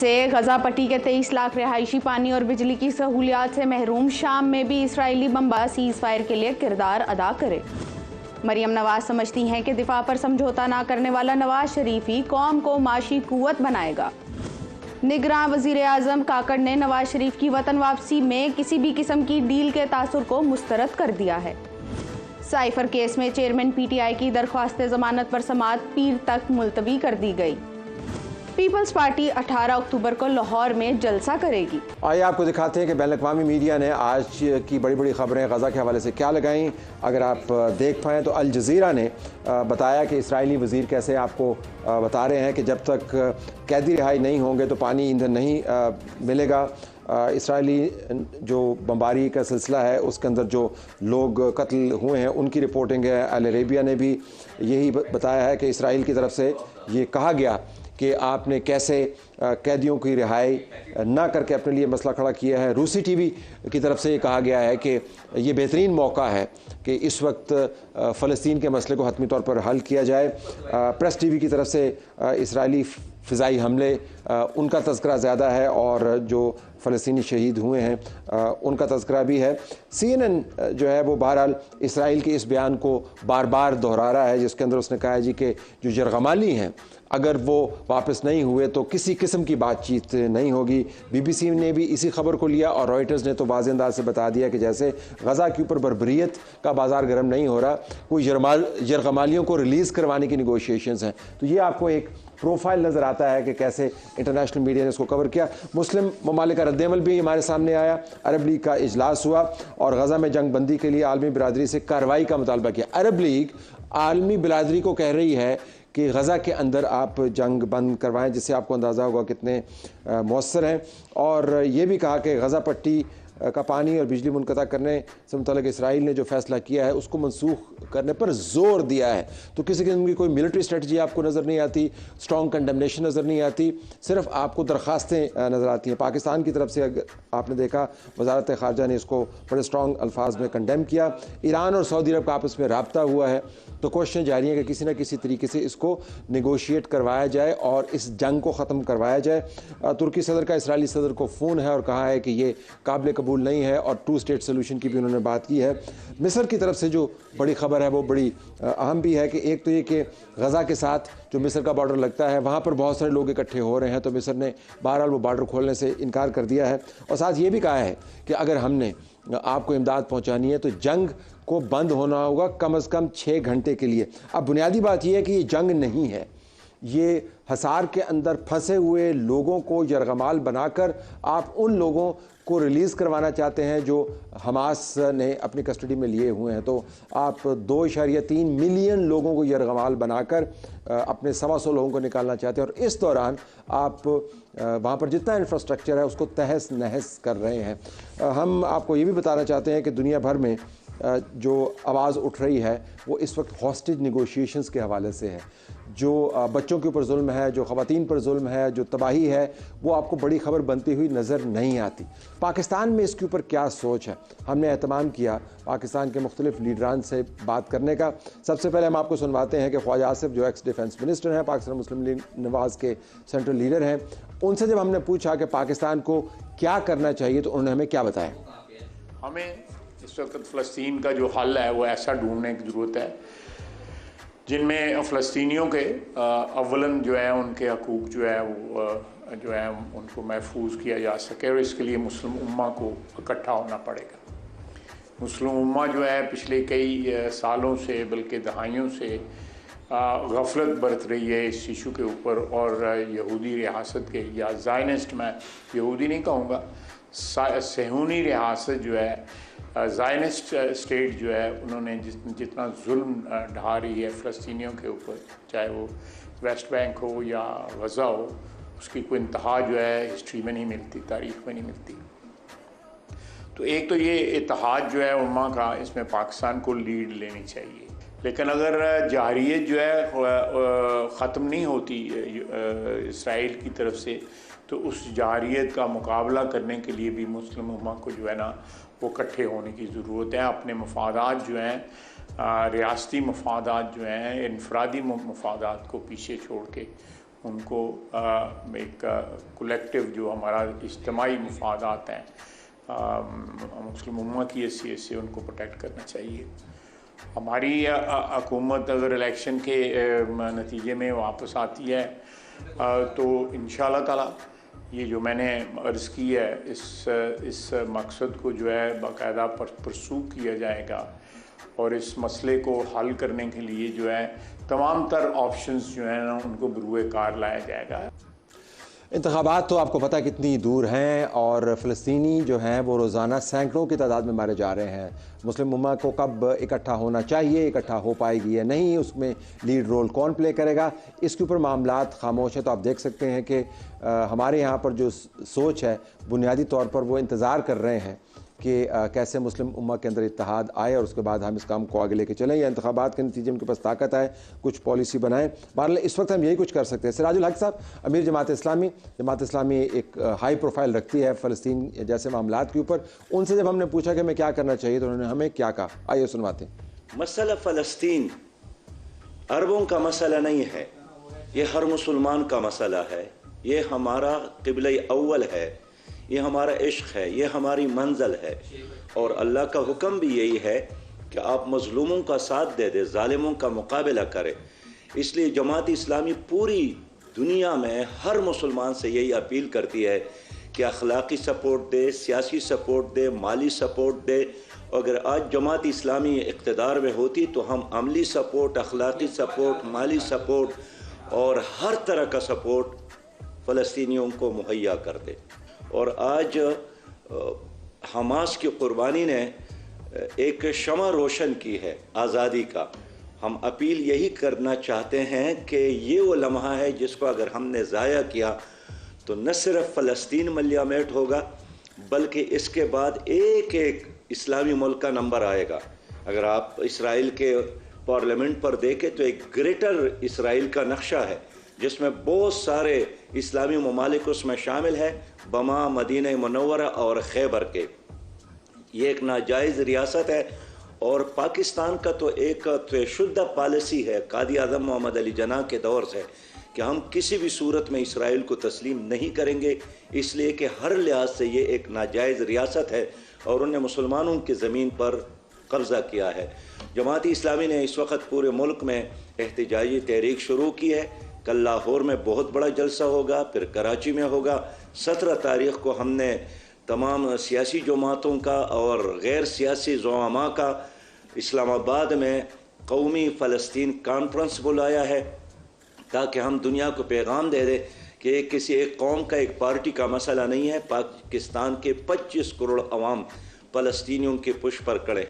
से गजा पट्टी के 23 लाख रिहायशी पानी और बिजली की सहूलियात से महरूम। शाम में भी इसराइली बमबार सीज फायर के लिए किरदार अदा करे। मरियम नवाज समझती हैं कि दिफा पर समझौता ना करने वाला नवाज शरीफ ही कौम को माशी कुव्वत बनाएगा। निगरां वजीर आजम काकड़ ने नवाज शरीफ की वतन वापसी में किसी भी किस्म की डील के तासुर को मुस्तरद कर दिया है। साइफर केस में चेयरमैन पीटीआई की दरख्वास्त जमानत पर समाअत पीर तक मुलतवी कर दी गई। पीपल्स पार्टी 18 अक्टूबर को लाहौर में जलसा करेगी। आइए आपको दिखाते हैं कि बैनुल-अक़वामी मीडिया ने आज की बड़ी बड़ी खबरें गज़ा के हवाले से क्या लगाईं। अगर आप देख पाएँ तो अल जज़ीरा ने बताया कि इसराइली वज़ीर कैसे आपको बता रहे हैं कि जब तक कैदी रिहाई नहीं होंगे तो पानी ईंधन नहीं मिलेगा। इसराइली जो बमबारी का सिलसिला है उसके अंदर जो लोग कत्ल हुए हैं उनकी रिपोर्टिंग है। अल अरेबिया ने भी यही बताया है कि इसराइल की तरफ से ये कहा गया कि आपने कैसे कैदियों की रिहाई ना करके अपने लिए मसला खड़ा किया है। रूसी टीवी की तरफ से ये कहा गया है कि ये बेहतरीन मौका है कि इस वक्त फ़लस्तीन के मसले को हतमी तौर पर हल किया जाए। प्रेस टीवी की तरफ से इसराइली फ़िज़ाई हमले उनका तज़किरा ज़्यादा है और जो फ़लस्तीनी शहीद हुए हैं उनका तज़किरा भी है। CNN जो है वो बहरहाल इसराइल के इस बयान को बार बार दोहरा रहा है जिसके अंदर उसने कहा है जी कि जो यरग़माली हैं अगर वो वापस नहीं हुए तो किसी किस्म की बातचीत नहीं होगी। BBC ने भी इसी खबर को लिया और रॉयटर्स ने तो वाज़ेह अंदाज़ से बता दिया कि जैसे गज़ा के ऊपर बर्बरियत का बाज़ार गर्म नहीं हो रहा, कोई यरग़मालियों को रिलीज़ करवाने की निगोशिएशंस हैं। तो ये आपको एक प्रोफाइल नज़र आता है कि कैसे इंटरनेशनल मीडिया ने इसको कवर किया। मुस्लिम ममालिक का रद्द-ए-अमल भी हमारे सामने आया। अरब लीग का इजलास हुआ और गज़ा में जंग बंदी के लिए आलमी बिरादरी से कार्रवाई का मुतालबा किया। अरब लीग आलमी बिरादरी को कह रही है कि गज़ा के अंदर आप जंग बंद करवाएं, जिससे आपको अंदाज़ा होगा कितने मौसर हैं। और ये भी कहा कि गज़ा पट्टी का पानी और बिजली मुनक़ता करने से मुतल्लिक़ इसराइल ने जो फ़ैसला किया है उसको मनसूख करने पर ज़ोर दिया है। तो किसी किस्म की कोई मिलिट्री स्ट्रेटजी आपको नज़र नहीं आती, स्ट्रॉन्ग कंडेमनेशन नज़र नहीं आती, सिर्फ आपको दरख्वास्तें नज़र आती हैं। पाकिस्तान की तरफ से अगर आपने देखा वज़ारत ख़ारजा ने इसको बड़े स्ट्रॉन्ग अल्फाज में कंडेम किया। ईरान और सऊदी अरब का आपस में राब्ता हुआ है तो कोशिशें जारी हैं कि किसी न किसी तरीके से इसको नेगोशिएट करवाया जाए और इस जंग को ख़त्म करवाया जाए। तुर्की सदर का इसराइली सदर को फ़ोन है और कहा है कि ये काबिल कबूल नहीं है और 2 स्टेट सोल्यूशन की भी उन्होंने बात की है। मिस्र की तरफ से जो बड़ी खबर है वो बड़ी अहम भी है कि एक तो ये कि गज़ा के साथ जो मिस्र का बॉर्डर लगता है वहाँ पर बहुत सारे लोग इकट्ठे हो रहे हैं तो मिस्र ने बहरहाल वो बॉर्डर खोलने से इनकार कर दिया है और साथ ये भी कहा है कि अगर हमने आपको इमदाद पहुँचानी है तो जंग को बंद होना होगा कम से कम 6 घंटे के लिए। अब बुनियादी बात यह है कि ये जंग नहीं है, ये हसार के अंदर फंसे हुए लोगों को यरग़माल बनाकर आप उन लोगों को रिलीज़ करवाना चाहते हैं जो हमास ने अपनी कस्टडी में लिए हुए हैं। तो आप 2.3 मिलियन लोगों को यरग़माल बनाकर अपने 125 लोगों को निकालना चाहते हैं और इस दौरान आप वहाँ पर जितना इंफ्रास्ट्रक्चर है उसको तहस नहस कर रहे हैं। हम आपको ये भी बताना चाहते हैं कि दुनिया भर में जो आवाज़ उठ रही है वो इस वक्त हॉस्टेज निगोशिएशंस के हवाले से है। जो बच्चों के ऊपर जुल्म है, जो ख़वातीन पर जुल्म है, जो तबाही है, वो आपको बड़ी खबर बनती हुई नज़र नहीं आती। पाकिस्तान में इसके ऊपर क्या सोच है, हमने एहतमाम किया पाकिस्तान के मुख्तलिफ लीडरान से बात करने का। सबसे पहले हम आपको सुनवाते हैं कि ख्वाजा आसिफ जो एक्स डिफेंस मिनिस्टर हैं, पाकिस्तान मुस्लिम लीग नवाज़ के सेंट्रल लीडर हैं, उनसे जब हमने पूछा कि पाकिस्तान को क्या करना चाहिए तो उन्होंने हमें क्या बताया। हमें इस वक्त फ़लस्तीन का जो हल है वो ऐसा ढूंढने की ज़रूरत है जिनमें फ़लस्तीनियों के अव्वलन जो है उनके हकूक़ जो है वो जो है उनको महफूज किया जा सके और इसके लिए मुस्लिम उम्मा को इकट्ठा होना पड़ेगा। मुस्लिम उम्मा जो है पिछले कई सालों से बल्कि दहाइयों से गफलत बरत रही है इस इशू के ऊपर और यहूदी रियासत के या ज़ायनिस्ट, मैं यहूदी नहीं कहूँगा, सहूनी रियासत जो है ज़ायनिस्ट स्टेट जो है उन्होंने जितना जुल्म ढा रही है फ़लस्तीनियों के ऊपर, चाहे वो वेस्ट बैंक हो या गज़ा हो, उसकी कोई इंतहा जो है हिस्ट्री में नहीं मिलती, तारीख़ में नहीं मिलती। तो एक तो ये इत्तेहाद जो है उम्मा का, इसमें पाकिस्तान को लीड लेनी चाहिए। लेकिन अगर जारियत जो है ख़त्म नहीं होती इसराइल की तरफ से तो उस जारियत का मुकाबला करने के लिए भी मुस्लिम उम्मा को जो है ना वो इकट्ठे होने की ज़रूरत है। अपने मफादात जो हैं रियासती मफादात जो हैं इनफरादी मफादात को पीछे छोड़ के उनको एक कलेक्टिव जो हमारा इज्तिमाई मफादात हैं मुस्लिम उम्मा की हैसियत से उनको प्रोटेक्ट करना चाहिए। हमारी हुकूमत अगर इलेक्शन के नतीजे में वापस आती है तो इंशाअल्लाह ताला ये जो मैंने अर्ज़ की है इस मकसद को जो है बाकायदा परसू किया जाएगा और इस मसले को हल करने के लिए जो है तमाम तर ऑप्शंस जो हैं ना उनको बरूए कार लाया जाएगा। इंतखाबात तो आपको पता कितनी दूर हैं और फ़लस्तीनी जो हैं वो रोज़ाना सैकड़ों की तादाद में मारे जा रहे हैं। मुस्लिम उम्मा को कब इकट्ठा होना चाहिए, इकट्ठा हो पाएगी या नहीं, उसमें लीड रोल कौन प्ले करेगा, इसके ऊपर मामलात खामोश है। तो आप देख सकते हैं कि हमारे यहाँ पर जो सोच है बुनियादी तौर पर वो इंतज़ार कर रहे हैं कि कैसे मुस्लिम उम्मा के अंदर इत्तेहाद आए और उसके बाद हम इस काम को आगे लेके चलें या इंतखाबात के नतीजे में उनके पास ताकत आए, कुछ पॉलिसी बनाएं। बहरहाल इस वक्त हम यही कुछ कर सकते हैं। सिराजुल हक साहब, अमीर जमात इस्लामी एक हाई प्रोफाइल रखती है फ़लस्तीन जैसे मामलात के ऊपर, उनसे जब हमने पूछा कि हमें क्या करना चाहिए तो उन्होंने हमें क्या कहा, आइए सुनवाते हैं। मसला फ़लस्तीन अरबों का मसला नहीं है, ये हर मुसलमान का मसला है, ये हमारा क़िबला अव्वल है, ये हमारा इश्क है, ये हमारी मंजिल है और अल्लाह का हुक्म भी यही है कि आप मज़लूमों का साथ दे दे, ज़ालिमों का मुकाबला करें। इसलिए जमात इस्लामी पूरी दुनिया में हर मुसलमान से यही अपील करती है कि अखलाकी सपोर्ट दे, सियासी सपोर्ट दे, माली सपोर्ट दे। अगर आज जमात इस्लामी इक़्तिदार में होती तो हम अमली सपोर्ट, अखलाकी सपोर्ट, माली सपोर्ट और हर तरह का सपोर्ट फ़लस्तीनियों को मुहैया करते। और आज हमास की कुर्बानी ने एक शमा रोशन की है आज़ादी का। हम अपील यही करना चाहते हैं कि ये वो लम्हा है जिसको अगर हमने ज़ाया किया तो न सिर्फ फ़लस्तीन मलियामेट होगा बल्कि इसके बाद एक एक इस्लामी मुल्क का नंबर आएगा। अगर आप इसराइल के पार्लियामेंट पर देखें तो एक ग्रेटर इसराइल का नक्शा है जिसमें बहुत सारे इस्लामी ममालिक उसमें शामिल है, बमा, मदीना मुनव्वरा और खैबर के। ये एक नाजायज़ रियासत है और पाकिस्तान का तो एक शुद्ध पॉलिसी है कायद आज़म मोहम्मद अली जिन्ना के दौर से कि हम किसी भी सूरत में इसराइल को तस्लीम नहीं करेंगे, इसलिए कि हर लिहाज से ये एक नाजायज़ रियासत है और उन्हें मुसलमानों की ज़मीन पर कब्ज़ा किया है। जमात इस्लामी ने इस वक्त पूरे मुल्क में एहतजाजी तहरीक शुरू की है। कल लाहौर में बहुत बड़ा जलसा होगा, फिर कराची में होगा। 17 तारीख़ को हमने तमाम सियासी जमातों का और गैर सियासी ज़ुआमा का इस्लामाबाद में कौमी फ़लस्तीन कॉन्फ्रेंस बुलाया है ताकि हम दुनिया को पैगाम दे दें कि किसी एक कौम का, एक पार्टी का मसला नहीं है। पाकिस्तान के 25 करोड़ अवाम फ़लस्तीनियों के पुश पर खड़े।